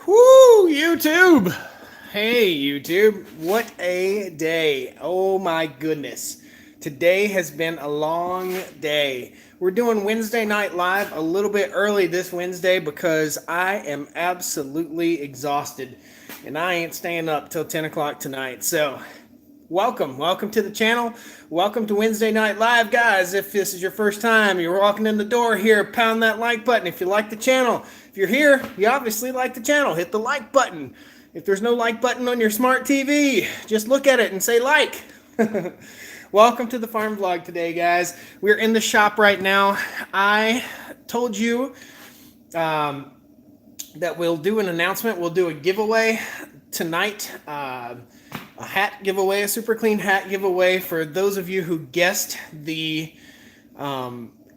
Whoo, YouTube! Hey, YouTube. What a day. Oh my goodness. Today has been a long day. We're doing Wednesday Night Live a little bit early this Wednesday because I am absolutely exhausted and I ain't staying up till 10 o'clock tonight. So, welcome to the channel. Welcome to Wednesday Night Live, guys. If this is your first time, you're walking in the door here, pound that like button. If you like the channel, if you're here, you obviously like the channel. Hit the like button. If there's no like button on your smart TV, just look at it and say like. Welcome to the farm vlog today, guys. We're in the shop right now. I told you that we'll do an announcement. We'll do a giveaway tonight. A hat giveaway, a super clean hat giveaway for those of you who guessed the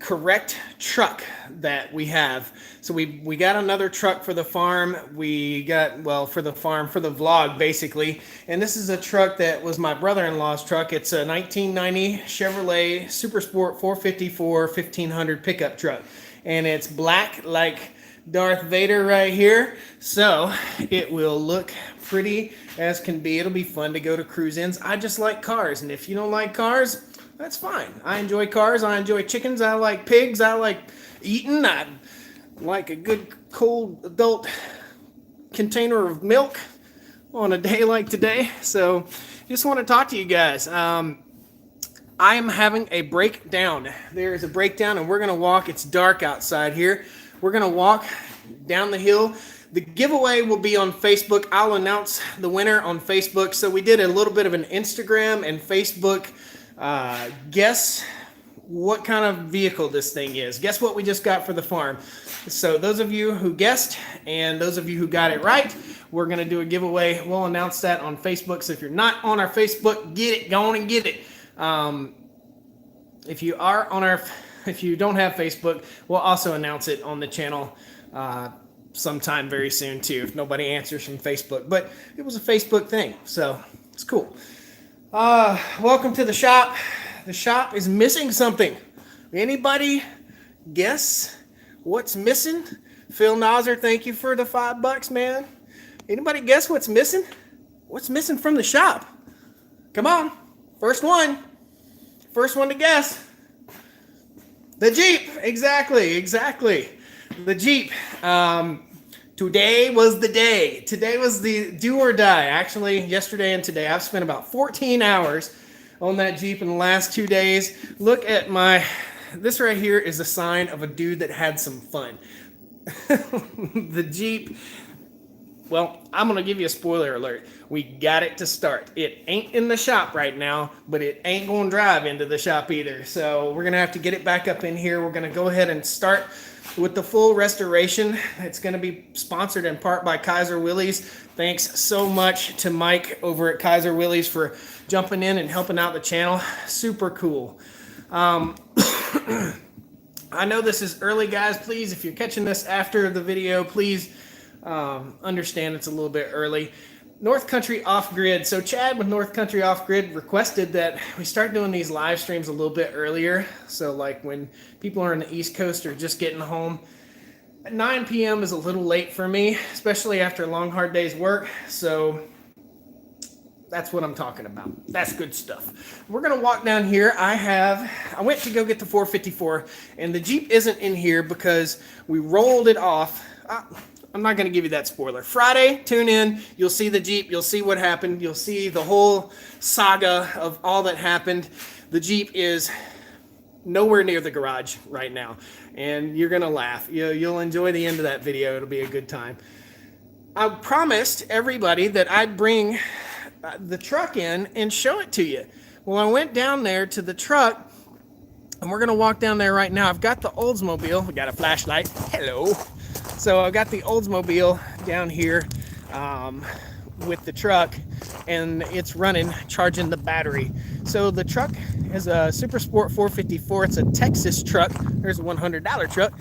correct truck that we have. So we got another truck for the farm. We got, well, for the farm, for the vlog, basically. And this is a truck that was my brother-in-law's truck. It's a 1990 Chevrolet Super Sport 454 1500 pickup truck. And it's black like Darth Vader right here. So it will look pretty as can be. It'll be fun to go to cruise-ins. I just like cars. And if you don't like cars, that's fine. I enjoy cars. I enjoy chickens. I like pigs. I like eating. I like a good cold adult container of milk on a day like today. So just want to talk to you guys. I am having a breakdown. There is a breakdown and we're going to walk. It's dark outside here. We're going to walk down the hill. The giveaway will be on Facebook. I'll announce the winner on Facebook. So we did a little bit of an Instagram and Facebook guess what kind of vehicle this thing is. Guess what we just got for the farm. So those of you who guessed and those of you who got it right, we're going to do a giveaway. We'll announce that on Facebook. So if you're not on our Facebook, get it. Go on and get it. If you are on our... If you don't have Facebook, we'll also announce it on the channel sometime very soon too, if nobody answers from Facebook. But it was a Facebook thing, so it's cool. Welcome to the shop. The shop is missing something. Anybody guess what's missing? Phil Nauser, thank you for the $5, man. Anybody guess what's missing? What's missing from the shop? Come on, first one to guess. The Jeep, exactly. The Jeep. Today was the day. Today was the do or die. Actually, yesterday and today, I've spent about 14 hours on that Jeep in the last 2 days. Look at this right here is a sign of a dude that had some fun. The Jeep, well, I'm going to give you a spoiler alert. We got it to start. It ain't in the shop right now, but it ain't going to drive into the shop either. So we're going to have to get it back up in here. We're going to go ahead and start with the full restoration. It's going to be sponsored in part by Kaiser Willys. Thanks so much to Mike over at Kaiser Willys for jumping in and helping out the channel. Super cool. I know this is early, guys. Please, if you're catching this after the video, please understand it's a little bit early. North Country Off Grid. So Chad with North Country Off Grid requested that we start doing these live streams a little bit earlier. So like when people are on the East Coast or just getting home, 9 p.m. is a little late for me, especially after a long, hard day's work. So that's what I'm talking about. That's good stuff. We're going to walk down here. I went to go get the 454 and the Jeep isn't in here because we rolled it off. I'm not going to give you that spoiler. Friday, tune in. You'll see the Jeep. You'll see what happened. You'll see the whole saga of all that happened. The Jeep is nowhere near the garage right now. And you're going to laugh. You'll enjoy the end of that video. It'll be a good time. I promised everybody that I'd bring the truck in and show it to you. Well, I went down there to the truck. And we're going to walk down there right now. I've got the Oldsmobile. We got a flashlight. Hello. So I've got the Oldsmobile down here with the truck, and it's running, charging the battery. So the truck is a Super Sport 454. It's a Texas truck. There's a $100 truck.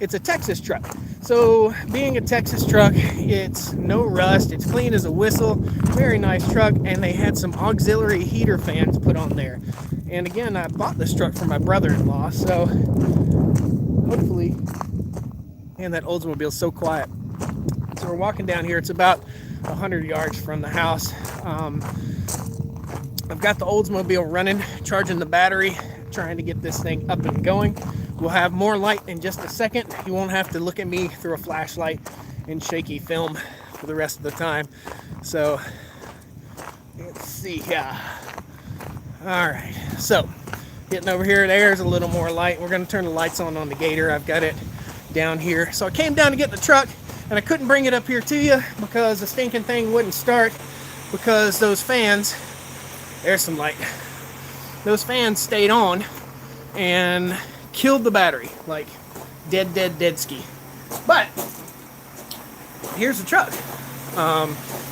It's a Texas truck. So being a Texas truck, it's no rust. It's clean as a whistle. Very nice truck. And they had some auxiliary heater fans put on there. And again, I bought this truck for my brother-in-law. So hopefully, man, that Oldsmobile's so quiet. So we're walking down here. It's about 100 yards from the house. I've got the Oldsmobile running, charging the battery, trying to get this thing up and going. We'll have more light in just a second. You won't have to look at me through a flashlight in shaky film for the rest of the time. So let's see here. All right, so getting over here, there's a little more light. We're going to turn the lights on the Gator. I've got it down here. So I came down to get the truck, and I couldn't bring it up here to you because the stinking thing wouldn't start because those fans, there's some light, those fans stayed on and killed the battery, like dead ski. But here's the truck.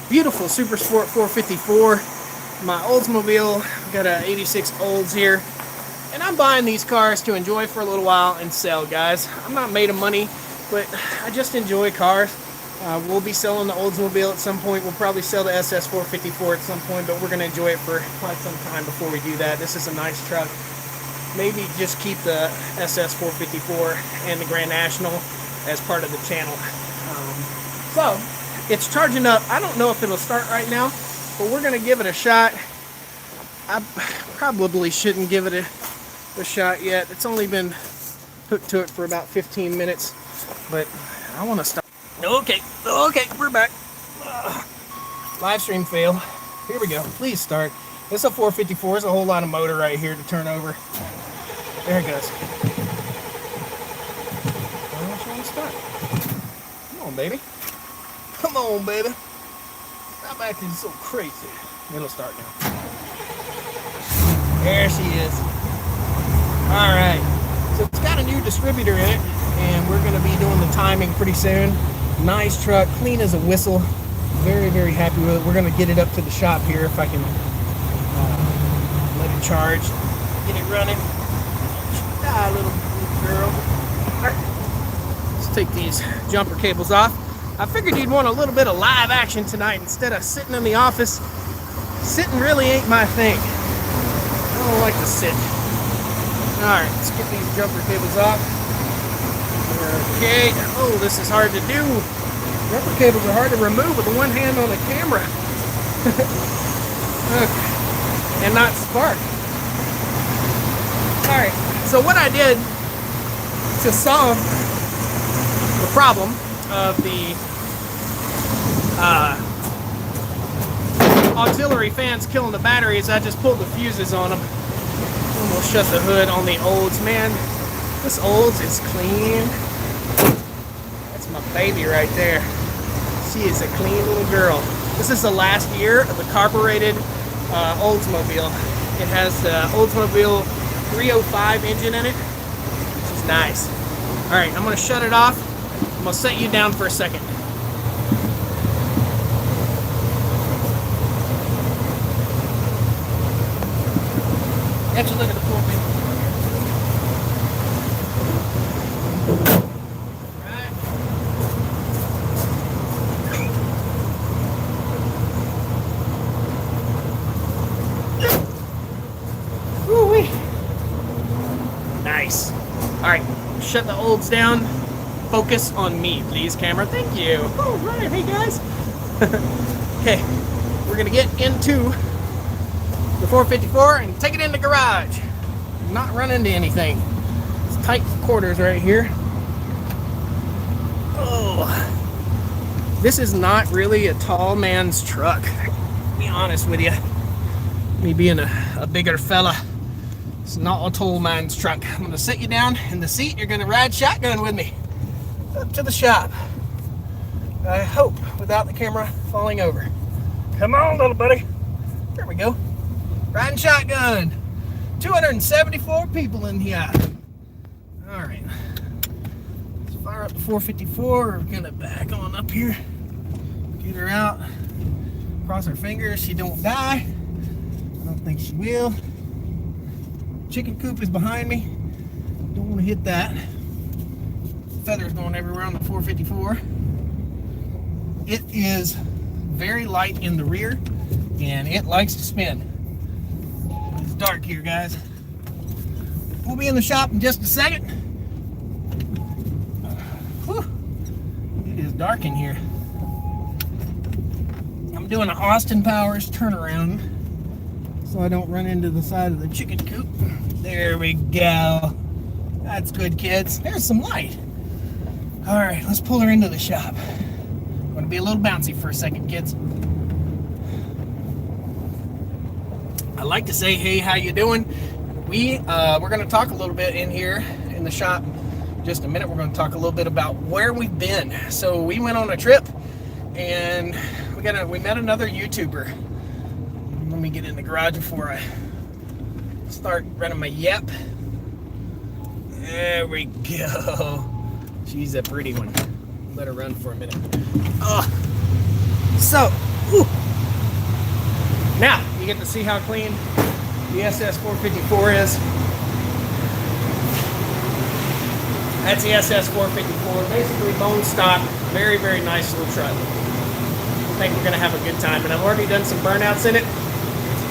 Beautiful Super Sport 454. My Oldsmobile, I've got a 86 Olds here. And I'm buying these cars to enjoy for a little while and sell, guys. I'm not made of money, but I just enjoy cars. We'll be selling the Oldsmobile at some point. We'll probably sell the SS454 at some point, but we're going to enjoy it for quite some time before we do that. This is a nice truck. Maybe just keep the SS454 and the Grand National as part of the channel. So, it's charging up. I don't know if it'll start right now, but we're going to give it a shot. I probably shouldn't give it a shot yet. It's only been hooked to it for about 15 minutes, but I want to stop. Okay, we're back. Live stream fail. Here we go. Please start. This is a 454. There's a whole lot of motor right here to turn over. There it goes. I'm trying to start. Come on, baby. Come on, baby. Stop acting so crazy. It'll start now. There she is. Alright. So it's got a new distributor in it, and we're going to be doing the timing pretty soon. Nice truck, clean as a whistle. Very, very happy with it. We're going to get it up to the shop here if I can let it charge. Get it running. Ah, little girl. Alright. Let's take these jumper cables off. I figured you'd want a little bit of live action tonight instead of sitting in the office. Sitting really ain't my thing. I don't like to sit. Alright, let's get these jumper cables off. Okay. Oh, this is hard to do. Jumper cables are hard to remove with one hand on the camera. Okay. And not spark. Alright, so what I did to solve the problem of the auxiliary fans killing the batteries, I just pulled the fuses on them. And we'll shut the hood on the Olds. Man, this Olds is clean. That's my baby right there. She is a clean little girl. This is the last year of the carbureted Oldsmobile. It has the Oldsmobile 305 engine in it, which is nice. Alright, I'm going to shut it off. I'm going to set you down for a second. Let's look at the floor. Woo-wee. Nice. Alright, shut the Olds down. Focus on me, please, camera. Thank you. All right, hey guys. Okay, we're gonna get into the 454 and take it in the garage. Not run into anything. It's tight quarters right here. Oh, this is not really a tall man's truck. To be honest with you, me being a bigger fella, it's not a tall man's truck. I'm gonna sit you down in the seat. You're gonna ride shotgun with me up to the shop. I hope without the camera falling over. Come on, little buddy. There we go. Riding shotgun. 274 people in here. All right. Let's fire up the 454. We're gonna back on up here. Get her out. Cross her fingers. She don't die. I don't think she will. Chicken coop is behind me. Don't want to hit that. Feathers going everywhere on the 454. It is very light in the rear, and it likes to spin. It's dark here, guys. We'll be in the shop in just a second. Whew. It is dark in here. I'm doing an Austin Powers turnaround so I don't run into the side of the chicken coop. There we go. That's good, kids. There's some light. All right, let's pull her into the shop. I'm gonna be a little bouncy for a second, kids. I like to say, hey, how you doing? We're gonna talk a little bit in here in the shop. Just a minute, we're gonna talk a little bit about where we've been. So we went on a trip and we met another YouTuber. Let me get in the garage before I start running my yep. There we go. She's a pretty one. Let her run for a minute. Now you get to see how clean the SS454 is. That's the SS454, basically bone stock, very, very nice little truck. I think we're gonna have a good time, and I've already done some burnouts in it.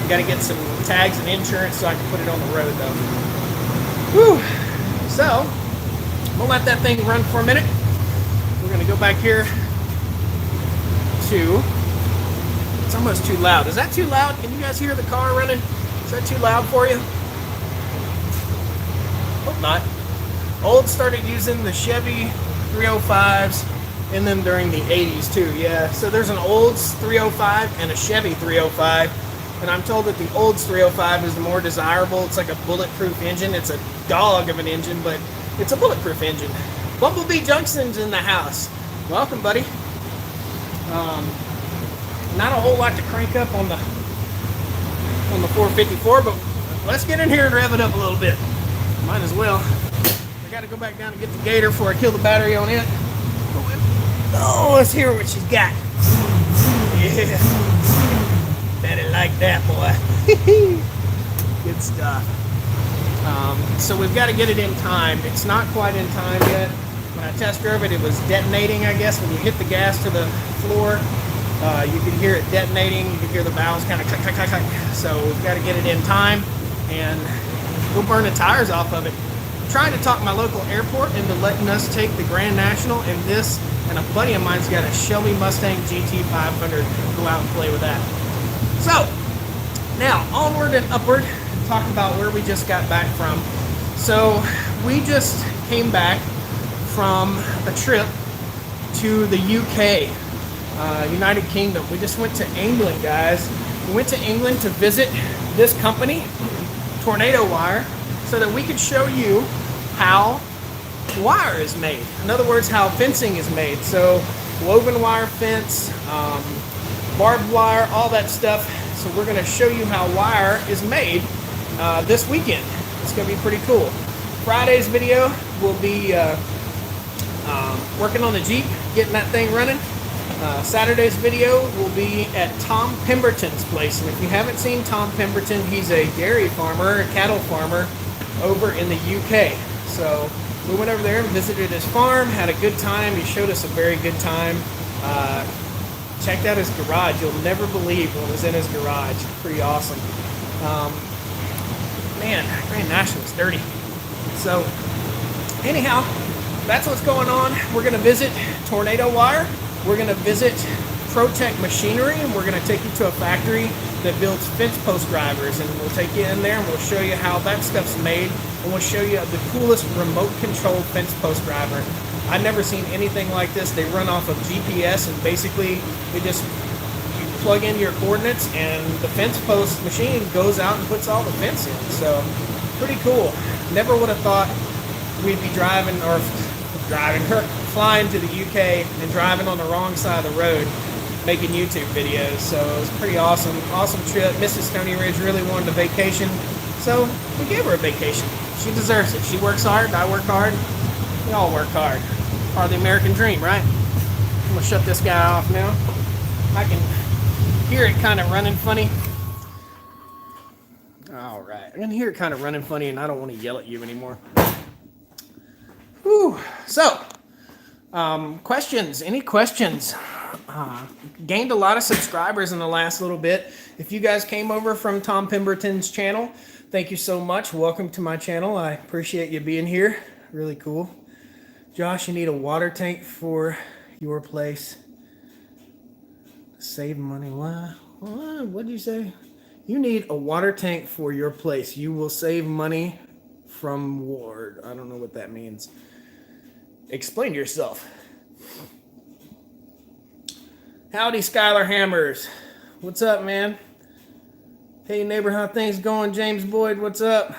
Got to get some tags and insurance so I can put it on the road though. Whew. So, we'll let that thing run for a minute. We're gonna go back here to, it's almost too loud. Is that too loud? Can you guys hear the car running? Is that too loud for you? Hope not. Old started using the Chevy 305s in them during the 80s too, yeah. So there's an Olds 305 and a Chevy 305. And I'm told that the Olds 305 is the more desirable. It's like a bulletproof engine. It's a dog of an engine, but it's a bulletproof engine. Bumblebee Junkson's in the house. Welcome, buddy. Not a whole lot to crank up on the 454, but let's get in here and rev it up a little bit. Might as well. I got to go back down and get the gator before I kill the battery on it. Oh, let's hear what she's got. Yeah. Better like that, boy. Good stuff. So we've got to get it in time. It's not quite in time yet. When I test drove it, it was detonating, I guess. When you hit the gas to the floor, you could hear it detonating. You could hear the valves kind of click, click, click, click. So we've got to get it in time, and we'll burn the tires off of it. I'm trying to talk my local airport into letting us take the Grand National and this, and a buddy of mine's got a Shelby Mustang GT500. Go out and play with that. So, now, onward and upward, talk about where we just got back from. So, we just came back from a trip to the UK, United Kingdom. We just went to England, guys. We went to England to visit this company, Tornado Wire, so that we could show you how wire is made. In other words, how fencing is made. So, woven wire fence, barbed wire, all that stuff. So we're going to show you how wire is made this weekend. It's going to be pretty cool. Friday's video will be working on the Jeep, getting that thing running. Saturday's video will be at Tom Pemberton's place. And if you haven't seen Tom Pemberton, he's a dairy farmer, a cattle farmer over in the UK. So we went over there and visited his farm, had a good time. He showed us a very good time. Checked out his garage. You'll never believe what was in his garage. Pretty awesome. Man, Grand National's dirty. So, anyhow, that's what's going on. We're going to visit Tornado Wire. We're going to visit ProTech Machinery, and we're going to take you to a factory that builds fence post drivers. And we'll take you in there, and we'll show you how that stuff's made. And we'll show you the coolest remote-controlled fence post driver. I've never seen anything like this. They run off of GPS, and basically you plug in your coordinates and the fence post machine goes out and puts all the fence in. So pretty cool. Never would have thought we'd be flying to the UK and driving on the wrong side of the road making YouTube videos. So it was pretty awesome. Awesome trip. Mrs. Stoney Ridge really wanted a vacation, so we gave her a vacation. She deserves it. She works hard. I work hard. We all work hard. Part of the American dream, right? I'm gonna shut this guy off now. I can hear it kind of running funny. All right, I can hear it kind of running funny, and I don't want to yell at you anymore. Whew. So, questions? Any questions? Gained a lot of subscribers in the last little bit. If you guys came over from Tom Pemberton's channel, thank you so much. Welcome to my channel. I appreciate you being here. Really cool. Josh, you need a water tank for your place. Save money. What'd you say? You need a water tank for your place. You will save money from Ward. I don't know what that means. Explain yourself. Howdy, Skylar Hammers. What's up, man? Hey, neighbor, how things going? James Boyd, what's up?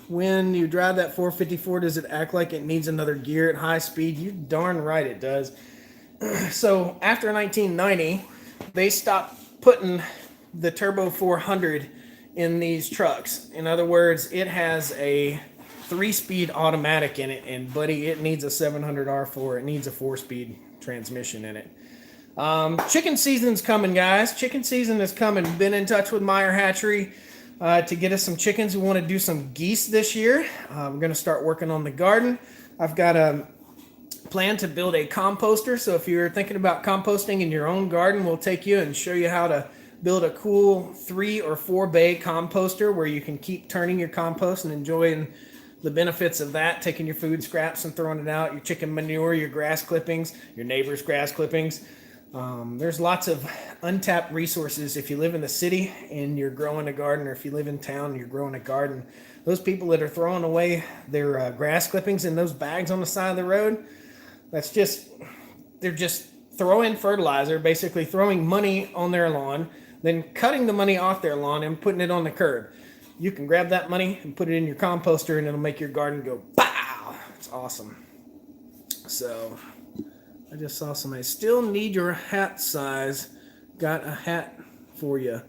When you drive that 454, does it act like it needs another gear at high speed? You darn right it does. So after 1990, they stopped putting the Turbo 400 in these trucks. In other words, it has a 3-speed automatic in it, and buddy, it needs a 700R4. It needs a 4-speed transmission in it. Chicken season's coming, guys. Chicken season is coming. Been in touch with Meyer Hatchery to get us some chickens. We want to do some geese this year. We're going to start working on the garden. I've got a plan to build a composter. So if you're thinking about composting in your own garden, we'll take you and show you how to build a cool 3 or 4 bay composter where you can keep turning your compost and enjoying the benefits of that, taking your food scraps and throwing it out, your chicken manure, your grass clippings, your neighbor's grass clippings. There's lots of untapped resources if you live in the city and you're growing a garden, or if you live in town and you're growing a garden. Those people that are throwing away their grass clippings in those bags on the side of the road, they're just throwing fertilizer, basically throwing money on their lawn, then cutting the money off their lawn and putting it on the curb. You can grab that money and put it in your composter and it'll make your garden go, pow! It's awesome. So I just saw somebody. Still need your hat size. Got a hat for you.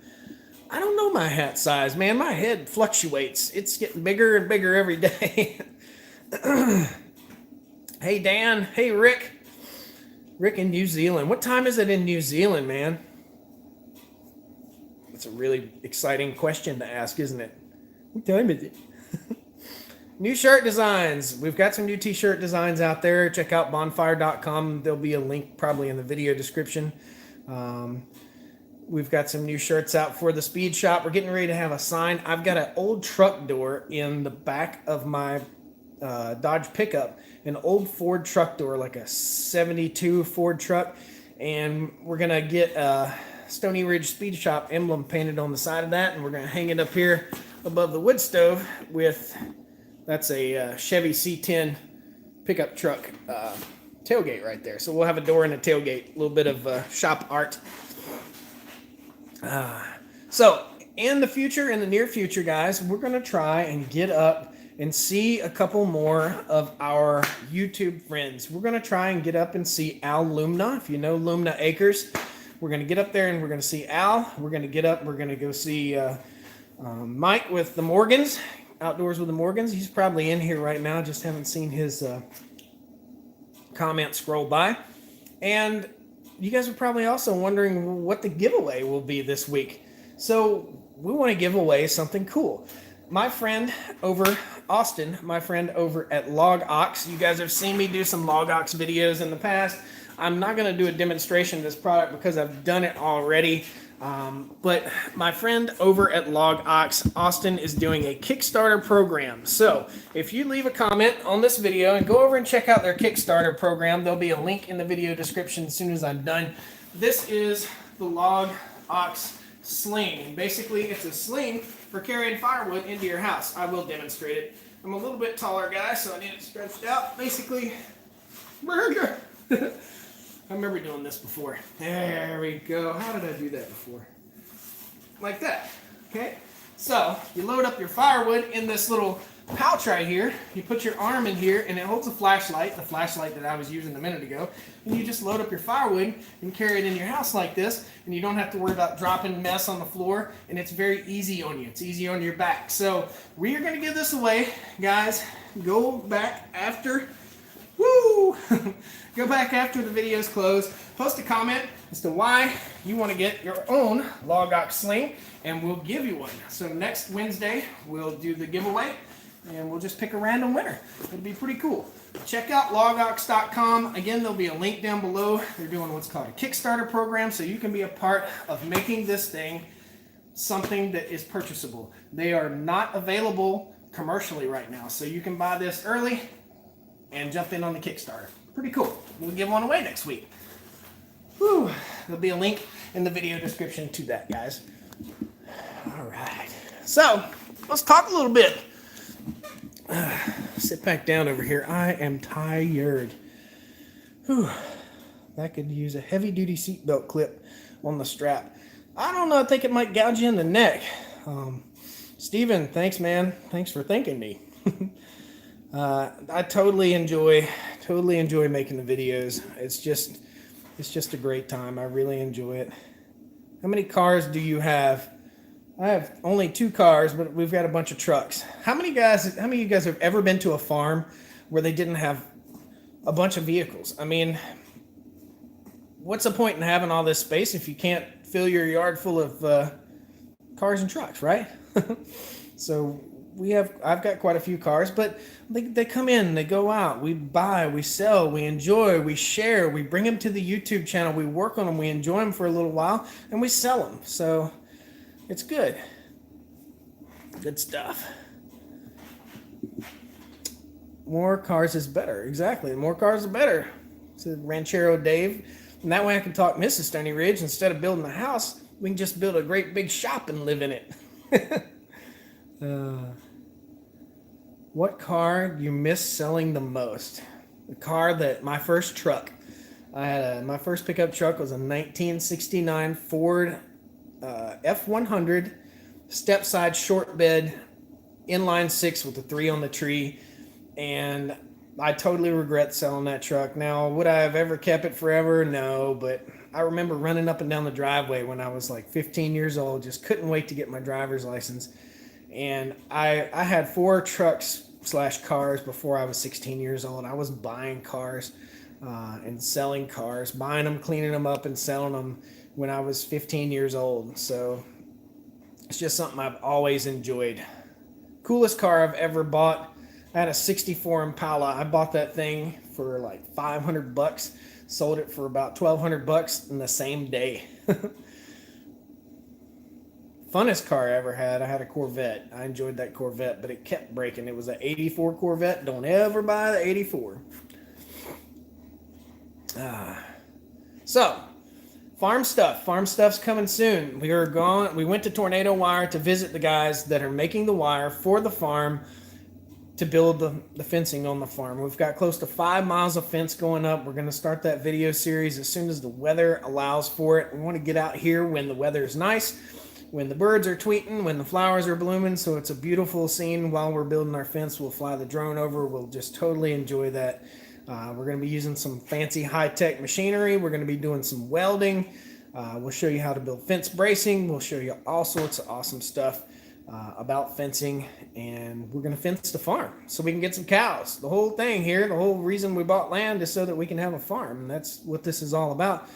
I don't know my hat size, man. My head fluctuates. It's getting bigger and bigger every day. Hey, Dan. Hey, Rick. Rick in New Zealand. What time is it in New Zealand, man? That's a really exciting question to ask, isn't it? What time is it? New shirt designs. We've got some new t-shirt designs out there. Check out bonfire.com. There'll be a link probably in the video description. We've got some new shirts out for the speed shop. We're getting ready to have a sign. I've got an old truck door in the back of my Dodge pickup, an old Ford truck door, like a 72 Ford truck. And we're going to get a Stoney Ridge Speed Shop emblem painted on the side of that. And we're going to hang it up here above the wood stove with... That's a Chevy C10 pickup truck tailgate right there. So we'll have a door and a tailgate, a little bit of shop art. So in the future, in the near future, guys, we're going to try and get up and see a couple more of our YouTube friends. We're going to try and get up and see Al Lumna. If you know Lumna Acres, we're going to get up there and we're going to see Al. We're going to get up. We're going to go see Mike with the Morgans. Outdoors with the Morgans. He's probably in here right now. Just haven't seen his comment scroll by. And you guys are probably also wondering what the giveaway will be this week. So we want to give away something cool. My friend over Austin, my friend over at Log Ox. You guys have seen me do some Log Ox videos in the past. I'm not going to do a demonstration of this product because I've done it already. But my friend over at Log Ox, Austin, is doing a Kickstarter program. So if you leave a comment on this video and go over and check out their Kickstarter program, there'll be a link in the video description as soon as I'm done. This is the Log Ox sling. And basically, it's a sling for carrying firewood into your house. I will demonstrate it. I'm a little bit taller guy, so I need it stretched out. Basically, burger. I remember doing this before. There we go. How did I do that before? Like that. Okay? So, you load up your firewood in this little pouch right here. You put your arm in here, and it holds a flashlight, the flashlight that I was using a minute ago. And you just load up your firewood and carry it in your house like this, and you don't have to worry about dropping mess on the floor, and it's very easy on you. It's easy on your back. So, we are going to give this away. Guys, go back after... Woo! Go back after the video's closed, post a comment as to why you want to get your own Log Ox sling, and we'll give you one. So next Wednesday, we'll do the giveaway, and we'll just pick a random winner. It'll be pretty cool. Check out logox.com. Again, there'll be a link down below. They're doing what's called a Kickstarter program, so you can be a part of making this thing something that is purchasable. They are not available commercially right now, so you can buy this early and jump in on the Kickstarter. Pretty cool. We'll give one away next week. Whew. There'll be a link in the video description to that, guys. All right. So, let's talk a little bit. Sit back down over here. I am tired. Whew. That could use a heavy-duty seatbelt clip on the strap. I don't know. I think it might gouge you in the neck. Steven, thanks, man. Thanks for thanking me. I totally enjoy making the videos. It's just a great time. I really enjoy it. How many cars do you have? I have only 2 cars, but we've got a bunch of trucks. How many of you guys have ever been to a farm where they didn't have a bunch of vehicles? I mean, what's the point in having all this space if you can't fill your yard full of cars and trucks, right? So I've got quite a few cars, but they come in, they go out, we buy, we sell, we enjoy, we share, we bring them to the YouTube channel, we work on them, we enjoy them for a little while, and we sell them. So it's good. Good stuff. More cars is better. Exactly. More cars are better, said Ranchero Dave. And that way I can talk Mrs. Stoney Ridge. Instead of building a house, we can just build a great big shop and live in it. What car do you miss selling the most? The car my first truck. I had my first pickup truck was a 1969 Ford F100 step side short bed inline 6 with a 3 on the tree, and I totally regret selling that truck. Now, would I have ever kept it forever? No, but I remember running up and down the driveway when I was like 15 years old, just couldn't wait to get my driver's license. And I had 4 trucks / cars before I was 16 years old. I was buying cars and selling cars, buying them, cleaning them up, and selling them when I was 15 years old. So it's just something I've always enjoyed. Coolest car I've ever bought. I had a 64 Impala. I bought that thing for like $500. Sold it for about $1,200 in the same day. Funnest car I ever had. I had a Corvette. I enjoyed that Corvette, but it kept breaking. It was an 84 Corvette. Don't ever buy the 84. So, farm stuff. Farm stuff's coming soon. We went to Tornado Wire to visit the guys that are making the wire for the farm to build the fencing on the farm. We've got close to 5 miles of fence going up. We're going to start that video series as soon as the weather allows for it. We want to get out here when the weather is nice, when the birds are tweeting, when the flowers are blooming, so it's a beautiful scene. While we're building our fence, we'll fly the drone over. We'll just totally enjoy that. We're going to be using some fancy high-tech machinery. We're going to be doing some welding. We'll show you how to build fence bracing. We'll show you all sorts of awesome stuff about fencing, and we're going to fence the farm so we can get some cows. The whole thing here, the whole reason we bought land is so that we can have a farm, and that's what this is all about.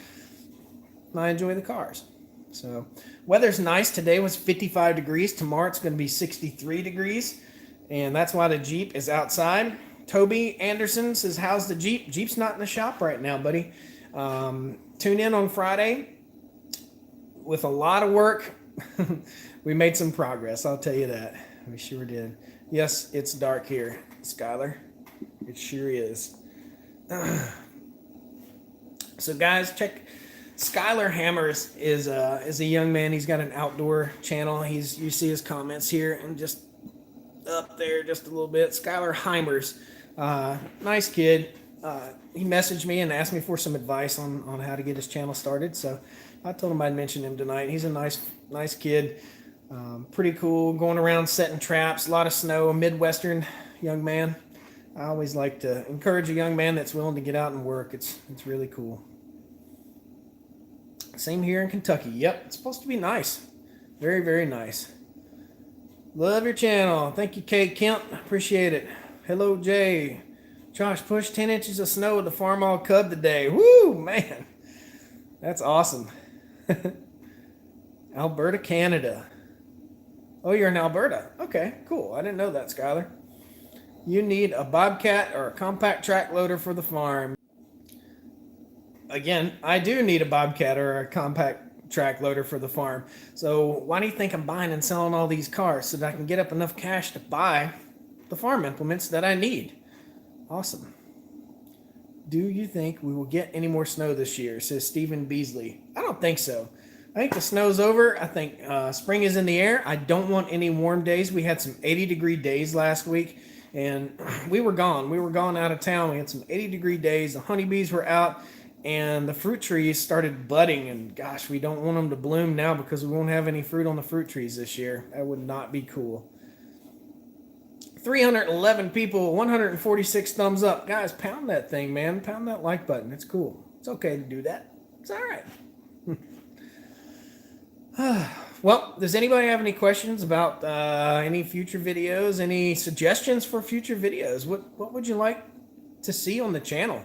And I enjoy the cars. So weather's nice. Today was 55 degrees. Tomorrow it's going to be 63 degrees, and that's why the Jeep is outside. Toby Anderson says, how's the Jeep? Jeep's not in the shop right now, buddy. Tune in on Friday. With a lot of work, we made some progress, I'll tell you that. We sure did. Yes, it's dark here, Skylar. It sure is. So guys, check. Skylar Hammers is a young man. He's got an outdoor channel. You see his comments here and just up there just a little bit. Skylar Heimers. Nice kid. He messaged me and asked me for some advice on how to get his channel started. So I told him I'd mention him tonight. He's a nice kid. Pretty cool. Going around setting traps. A lot of snow. A Midwestern young man. I always like to encourage a young man that's willing to get out and work. It's really cool. Same here in Kentucky. Yep, it's supposed to be nice. Very, very nice. Love your channel. Thank you, Kate Kemp. Appreciate it. Hello, Jay. Josh pushed 10 inches of snow at the farm all cub today. Woo, man. That's awesome. Alberta, Canada. Oh, you're in Alberta. Okay, cool. I didn't know that, Skylar. You need a bobcat or a compact track loader for the farm. Again, I do need a bobcat or a compact track loader for the farm. So why do you think I'm buying and selling all these cars so that I can get up enough cash to buy the farm implements that I need? Awesome. Do you think we will get any more snow this year? Says Stephen Beasley. I don't think so. I think the snow's over. I think spring is in the air. I don't want any warm days. We had some 80-degree days last week, and we were gone. We were gone out of town. We had some 80-degree days. The honeybees were out, and the fruit trees started budding. And gosh, we don't want them to bloom now because we won't have any fruit on the fruit trees this year. That would not be cool. 311 people, 146 thumbs up. Guys, pound that thing, man. Pound that like button. It's cool. It's okay to do that. It's all right. Well, does anybody have any questions about any future videos? Any suggestions for future videos? What would you like to see on the channel?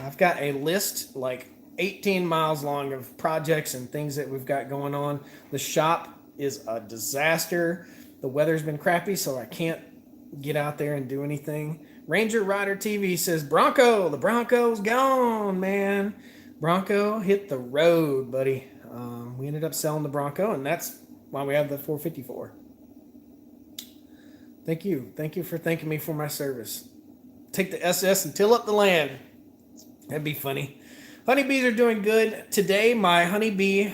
I've got a list like 18 miles long of projects and things that we've got going on. The shop is a disaster. The weather's been crappy, so I can't get out there and do anything. Ranger Rider TV says, Bronco, the Bronco's gone, man. Bronco hit the road, buddy. We ended up selling the Bronco, and that's why we have the 454. Thank you. Thank you for thanking me for my service. Take the SS and till up the land. That'd be funny. Honeybees are doing good. Today, my honeybee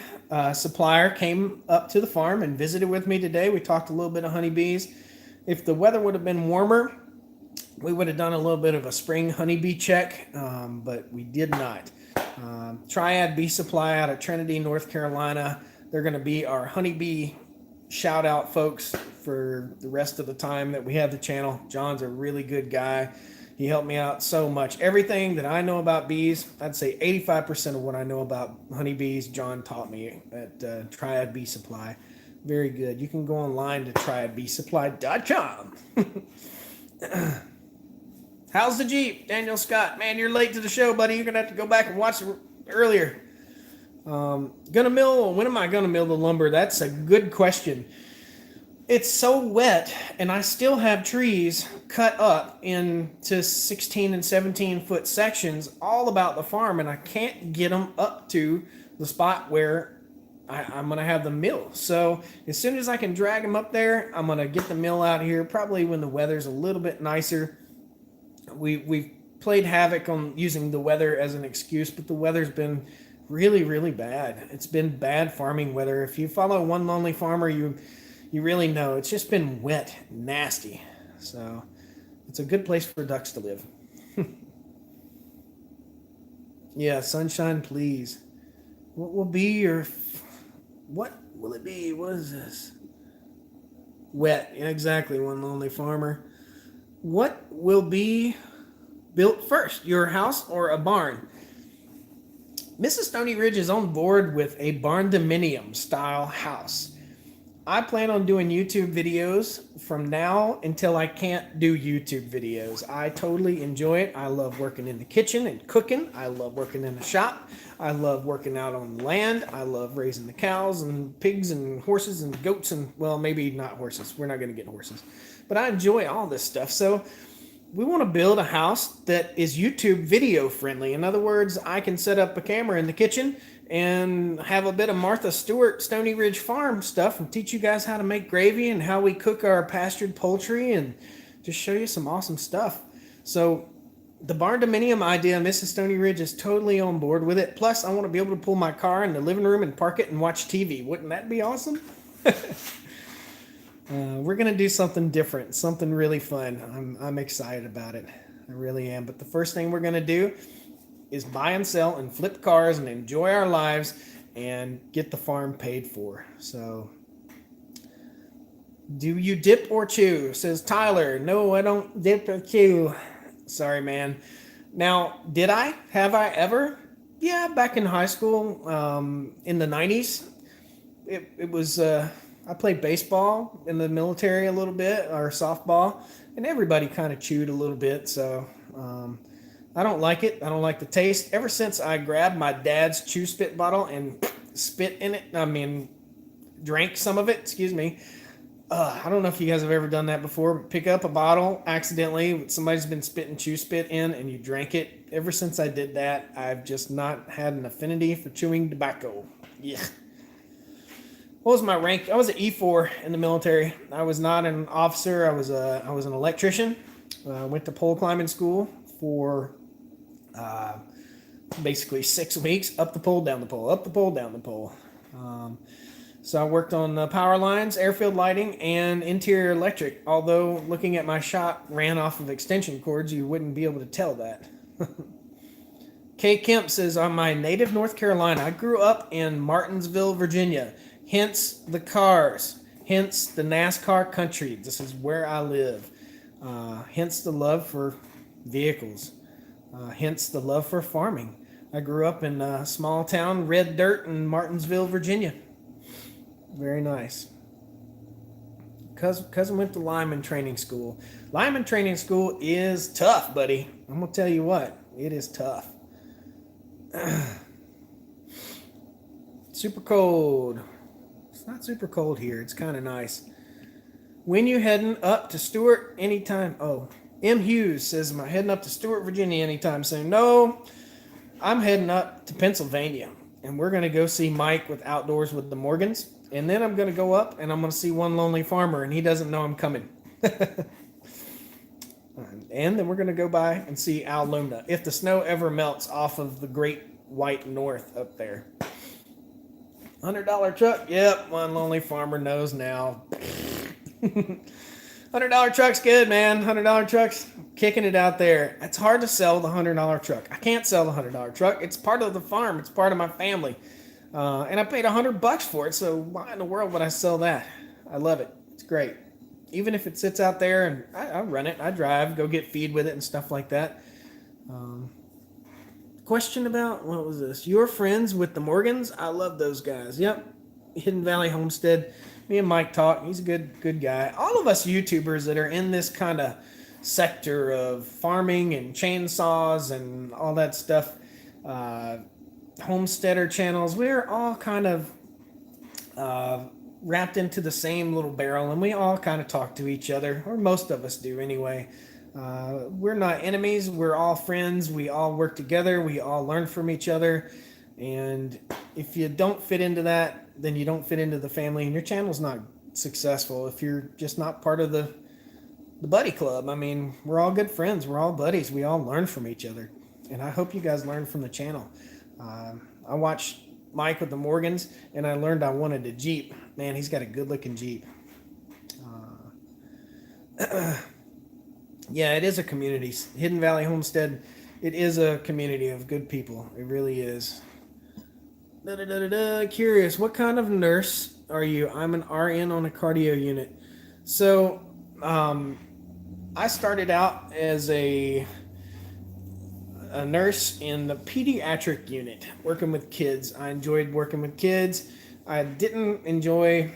supplier came up to the farm and visited with me today. We talked a little bit of honeybees. If the weather would have been warmer, we would have done a little bit of a spring honeybee check, but we did not. Triad Bee Supply out of Trinity, North Carolina. They're going to be our honeybee shout out folks for the rest of the time that we have the channel. John's a really good guy. He helped me out so much. Everything that I know about bees, I'd say 85% of what I know about honeybees, John taught me at Triad Bee Supply. Very good. You can go online to triadbeesupply.com. How's the Jeep? Daniel Scott. Man, you're late to the show, buddy. You're going to have to go back and watch it earlier. When am I going to mill the lumber? That's a good question. It's so wet, and I still have trees cut up into 16 and 17 foot sections all about the farm, and I can't get them up to the spot where I'm going to have the mill. So as soon as I can drag them up there, I'm going to get the mill out here, probably when the weather's a little bit nicer. We've played havoc on using the weather as an excuse, but the weather's been really, really bad. It's been bad farming weather. If you follow One Lonely Farmer, you really know it's just been wet, nasty. So it's a good place for ducks to live. Yeah, sunshine, please. What will be your... What will it be? What is this? Wet. Yeah, exactly, One Lonely Farmer. What will be built first, your house or a barn? Mrs. Stoney Ridge is on board with a barn-dominium style house. I plan on doing YouTube videos from now until I can't do YouTube videos. I totally enjoy it. I love working in the kitchen and cooking. I love working in the shop. I love working out on land. I love raising the cows and pigs and horses and goats and, well, maybe not horses. We're not going to get horses. But I enjoy all this stuff. So we want to build a house that is YouTube video friendly. In other words, I can set up a camera in the kitchen and have a bit of Martha Stewart Stoney Ridge Farm stuff and teach you guys how to make gravy and how we cook our pastured poultry and just show you some awesome stuff. So the barn-dominium idea, Mrs. Stoney Ridge is totally on board with it. Plus, I want to be able to pull my car in the living room and park it and watch TV. Wouldn't that be awesome? We're going to do something different, something really fun. I'm excited about it. I really am. But the first thing we're going to do is buy and sell and flip cars and enjoy our lives and get the farm paid for. So, do you dip or chew? Says Tyler. No, I don't dip or chew. Sorry, man. Now, did I? Have I ever? Yeah, back in high school, in the 90s. It was, I played baseball in the military a little bit, or softball, and everybody kind of chewed a little bit, so... I don't like it. I don't like the taste. Ever since I grabbed my dad's chew spit bottle and spit in it, drank some of it, excuse me. I don't know if you guys have ever done that before, but pick up a bottle accidentally, somebody's been spitting chew spit in and you drank it. Ever since I did that, I've just not had an affinity for chewing tobacco. Yeah. What was my rank? I was an E4 in the military. I was not an officer. I was an electrician. Went to pole climbing school for Basically 6 weeks, up the pole, down the pole, up the pole, down the pole. So I worked on the power lines, airfield lighting, and interior electric. Although looking at my shop ran off of extension cords, you wouldn't be able to tell that. Kay Kemp says, I'm my native North Carolina. I grew up in Martinsville, Virginia. Hence the cars. Hence the NASCAR country. This is where I live. Hence the love for vehicles. Hence the love for farming. I grew up in a small town, red dirt in Martinsville, Virginia. Very nice. Cousin went to lineman training school. Lineman training school is tough, buddy. I'm going to tell you what. It is tough. Super cold. It's not super cold here. It's kind of nice. When you heading up to Stewart anytime? Oh, M. Hughes says, am I heading up to Stewart, Virginia anytime soon? No, I'm heading up to Pennsylvania. And we're going to go see Mike with Outdoors with the Morgans. And then I'm going to go up and I'm going to see One Lonely Farmer. And he doesn't know I'm coming. And then we're going to go by and see Al Luna. If the snow ever melts off of the great white north up there. $100 truck? Yep, One Lonely Farmer knows now. $100 truck's good, man. $100 truck's kicking it out there. It's hard to sell the $100 truck. I can't sell the $100 truck. It's part of the farm. It's part of my family. And I paid $100 for it, so why in the world would I sell that? I love it. It's great. Even if it sits out there and I run it, I drive, go get feed with it and stuff like that. Question about, what was this? Your friends with the Morgans? I love those guys. Yep. Hidden Valley Homestead. Me and Mike talk. He's a good guy. All of us YouTubers that are in this kind of sector of farming and chainsaws and all that stuff, homesteader channels, we're all kind of wrapped into the same little barrel, and we all kind of talk to each other, or most of us do anyway. We're not enemies. We're all friends. We all work together. We all learn from each other. And if you don't fit into that, then you don't fit into the family, and your channel's not successful if you're just not part of the buddy club. I mean, we're all good friends. We're all buddies. We all learn from each other. And I hope you guys learn from the channel. I watched Mike with the Morgans, and I learned I wanted a Jeep. Man, he's got a good-looking Jeep. Yeah, it is a community. Hidden Valley Homestead, it is a community of good people. It really is. Curious, what kind of nurse are you? I'm an RN on a cardio unit. So, I started out as a nurse in the pediatric unit, working with kids. I enjoyed working with kids. I didn't enjoy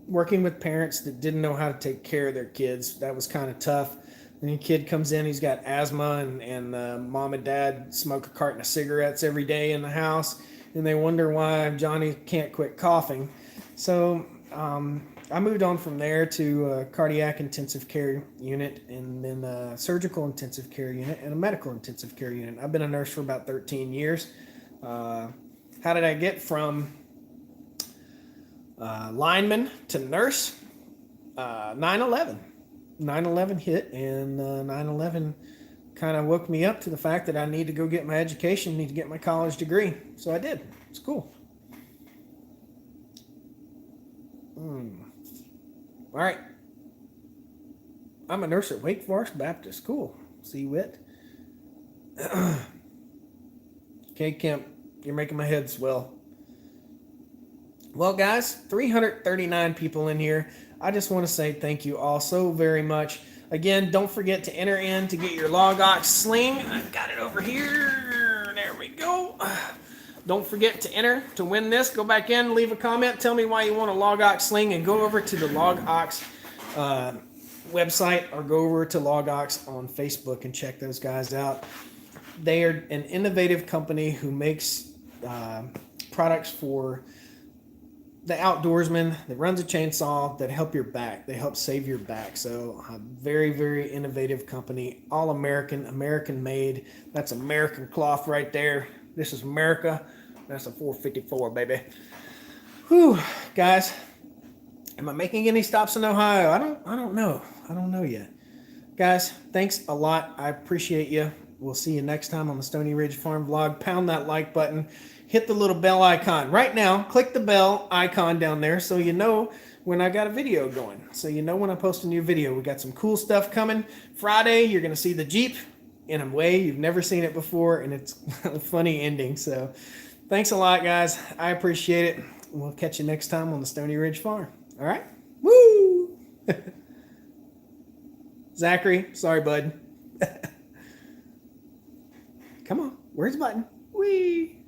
working with parents that didn't know how to take care of their kids. That was kind of tough. When a kid comes in, he's got asthma, and mom and dad smoke a carton of cigarettes every day in the house, and they wonder why Johnny can't quit coughing. So I moved on from there to a cardiac intensive care unit, and then a surgical intensive care unit, and a medical intensive care unit. I've been a nurse for about 13 years. How did I get from lineman to nurse? 9/11. 9/11 hit, and 9/11 kind of woke me up to the fact that I need to go get my education, need to get my college degree. So I did. It's cool. All right. I'm a nurse at Wake Forest Baptist. Cool. See wit. Okay, Kemp, you're making my head swell. Well, guys, 339 people in here. I just want to say thank you all so very much. Again, don't forget to enter in to get your Log Ox sling. I've got it over here. There we go. Don't forget to enter to win this. Go back in, leave a comment, tell me why you want a Log Ox sling, and go over to the Log Ox website, or go over to Log Ox on Facebook and check those guys out. They are an innovative company who makes products for the outdoorsman that runs a chainsaw that help your back. They help save your back. So a very, very innovative company. All American, American made. That's American cloth right there. This is America. That's a 454, baby. Whew, guys. Am I making any stops in Ohio? I don't know. I don't know yet. Guys, thanks a lot. I appreciate you. we'll see you next time on the Stoney Ridge Farm Vlog. Pound that like button. Hit the little bell icon. Right now, click the bell icon down there so you know when I got a video going. So you know when I post a new video. We got some cool stuff coming. Friday, you're going to see the Jeep in a way you've never seen it before, and it's a funny ending. So thanks a lot, guys. I appreciate it. We'll catch you next time on the Stoney Ridge Farm. All right? Woo! Zachary, sorry, bud. Come on. Where's the button? Whee!